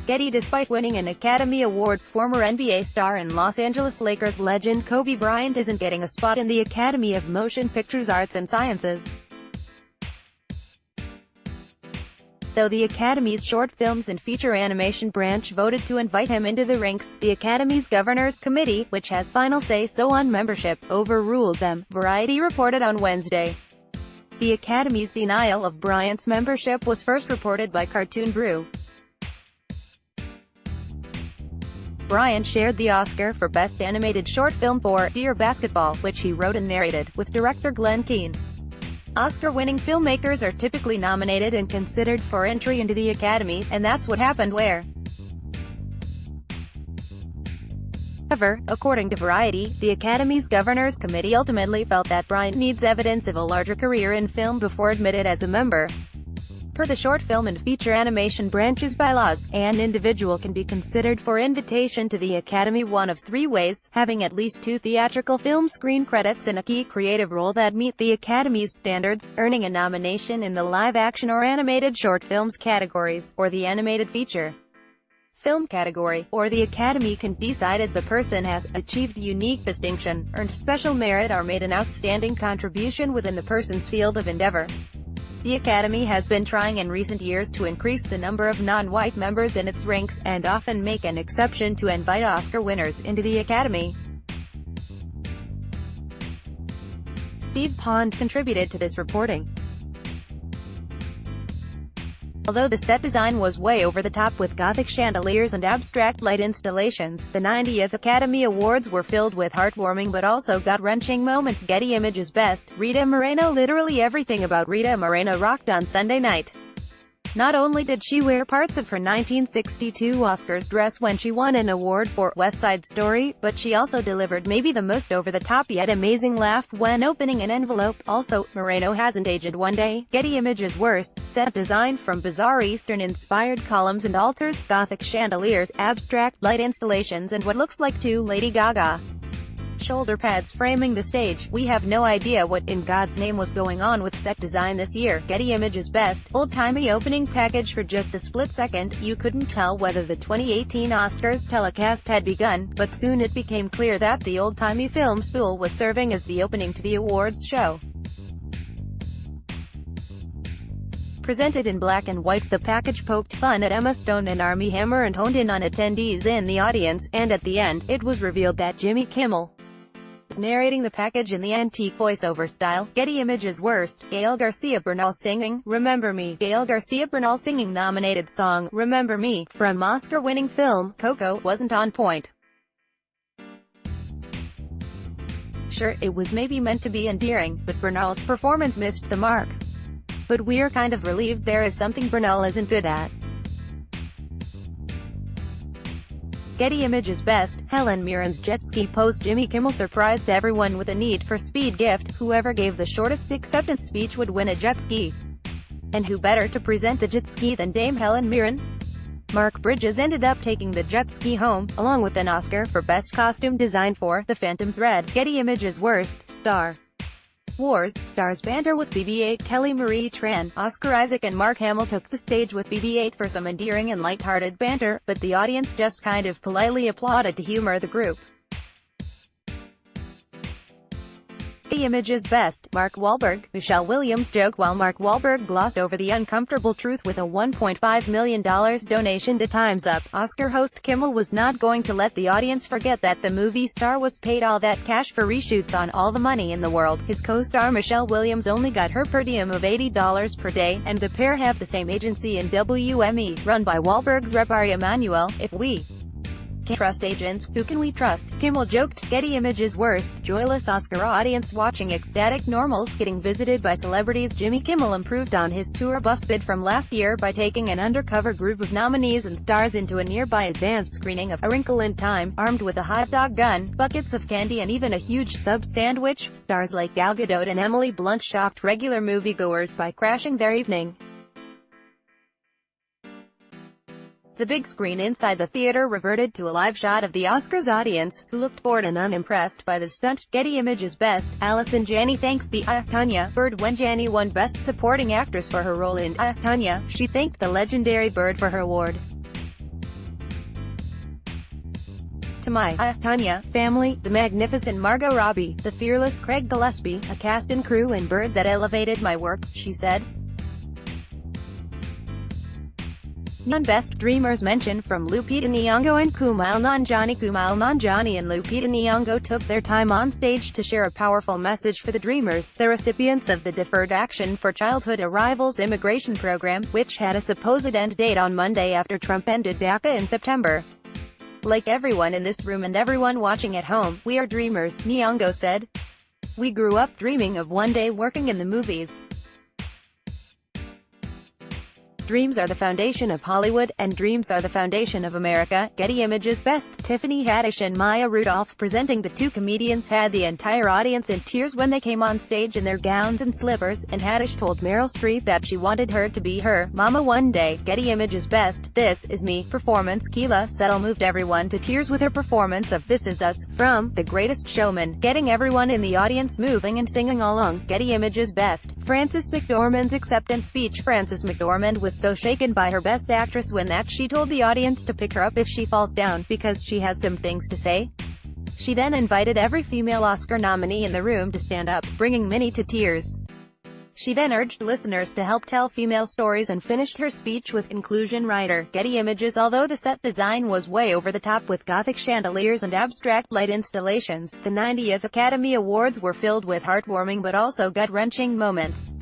Getty. Despite winning an Academy Award, former NBA star and Los Angeles Lakers legend Kobe Bryant isn't getting a spot in the Academy of Motion Pictures Arts and Sciences. Though the Academy's Short Films and Feature Animation branch voted to invite him into the ranks, the Academy's Governors Committee, which has final say-so on membership, overruled them, Variety reported on Wednesday. The Academy's denial of Bryant's membership was first reported by Cartoon Brew. Bryant shared the Oscar for Best Animated Short Film for Dear Basketball, which he wrote and narrated, with director Glenn Keane. Oscar-winning filmmakers are typically nominated and considered for entry into the Academy, and that's what happened where. However, according to Variety, the Academy's Governors Committee ultimately felt that Bryant needs evidence of a larger career in film before admitted as a member. Per the Short Film and Feature Animation branch's bylaws, an individual can be considered for invitation to the Academy one of three ways: having at least 2 theatrical film screen credits in a key creative role that meet the Academy's standards, earning a nomination in the live-action or animated short films categories, or the animated feature film category, or the Academy can decide the person has achieved unique distinction, earned special merit, or made an outstanding contribution within the person's field of endeavor. The Academy has been trying in recent years to increase the number of non-white members in its ranks, and often make an exception to invite Oscar winners into the Academy. Steve Pond contributed to this reporting. Although the set design was way over the top with Gothic chandeliers and abstract light installations, the 90th Academy Awards were filled with heartwarming but also gut-wrenching moments. Getty Images Best. Rita Moreno. Literally everything about Rita Moreno rocked on Sunday night. Not only did she wear parts of her 1962 Oscars dress when she won an award for West Side Story, but she also delivered maybe the most over-the-top yet amazing laugh when opening an envelope. Also, Moreno hasn't aged one day. Getty Images Worst. Set design from bizarre Eastern-inspired columns and altars, Gothic chandeliers, abstract light installations, and what looks like 2 Lady Gaga shoulder pads framing the stage. We have no idea what in God's name was going on with set design this year. Getty Images Best. Old-timey opening package. For just a split second, you couldn't tell whether the 2018 Oscars telecast had begun, but soon it became clear that the old-timey film spool was serving as the opening to the awards show. Presented in black and white, the package poked fun at Emma Stone and Armie Hammer and honed in on attendees in the audience, and at the end, it was revealed that Jimmy Kimmel was narrating the package in the antique voiceover style. Getty Images Worst. Gael Garcia Bernal singing Remember Me. Gael Garcia Bernal singing nominated song Remember Me from Oscar-winning film Coco wasn't on point. Sure, it was maybe meant to be endearing, but Bernal's performance missed the mark. But we're kind of relieved there is something Bernal isn't good at. Getty Images Best. Helen Mirren's jet ski pose. Jimmy Kimmel surprised everyone with a Need for Speed gift. Whoever gave the shortest acceptance speech would win a jet ski. And who better to present the jet ski than Dame Helen Mirren? Mark Bridges ended up taking the jet ski home, along with an Oscar for Best Costume Design for The Phantom Thread. Getty Images Worst. Star Wars. Stars banter with BB-8. Kelly Marie Tran, Oscar Isaac and Mark Hamill took the stage with BB-8 for some endearing and light-hearted banter, but the audience just kind of politely applauded to humor the group. Getty Images Best. Mark Wahlberg. Michelle Williams joke. While Mark Wahlberg glossed over the uncomfortable truth with a $1.5 million donation to Time's Up, Oscar host Kimmel was not going to let the audience forget that the movie star was paid all that cash for reshoots on All the Money in the World. His co-star Michelle Williams only got her per diem of $80 per day, and the pair have the same agency in WME, run by Wahlberg's rep Ari Emanuel. If we can't trust agents, who can we trust? Kimmel joked. Getty Images Worst. Joyless Oscar audience watching ecstatic normals getting visited by celebrities. Jimmy Kimmel improved on his tour bus bid from last year by taking an undercover group of nominees and stars into a nearby advanced screening of A Wrinkle in Time, armed with a hot dog gun, buckets of candy and even a huge sub sandwich. Stars like Gal Gadot and Emily Blunt shocked regular moviegoers by crashing their evening. The big screen inside the theater reverted to a live shot of the Oscars audience, who looked bored and unimpressed by the stunt. Getty Images Best. Allison Janney thanks the Tanya Bird. When Janney won Best Supporting Actress for her role in Tanya, she thanked the legendary Bird for her award. to my Tanya family, the magnificent Margot Robbie, the fearless Craig Gillespie, a cast and crew and bird that elevated my work," she said. Non-best Dreamers mention from Lupita Nyong'o and Kumail Nanjiani. Kumail Nanjiani and Lupita Nyong'o took their time on stage to share a powerful message for the Dreamers, the recipients of the Deferred Action for Childhood Arrivals immigration program, which had a supposed end date on Monday after Trump ended DACA in September. "Like everyone in this room and everyone watching at home, we are dreamers," Nyong'o said. "We grew up dreaming of one day working in the movies. Dreams are the foundation of Hollywood, and dreams are the foundation of America." Getty Images Best. Tiffany Haddish and Maya Rudolph presenting. The two comedians had the entire audience in tears when they came on stage in their gowns and slippers, and Haddish told Meryl Streep that she wanted her to be her mama one day. Getty Images Best. This Is Me performance. Keela Settle moved everyone to tears with her performance of This Is Us from The Greatest Showman, getting everyone in the audience moving and singing along. Getty Images Best. Frances McDormand's acceptance speech. Frances McDormand was so shaken by her Best Actress win that she told the audience to pick her up if she falls down, because she has some things to say. She then invited every female Oscar nominee in the room to stand up, bringing many to tears. She then urged listeners to help tell female stories and finished her speech with inclusion writer. Getty Images. Although the set design was way over the top with Gothic chandeliers and abstract light installations, the 90th Academy Awards were filled with heartwarming but also gut-wrenching moments.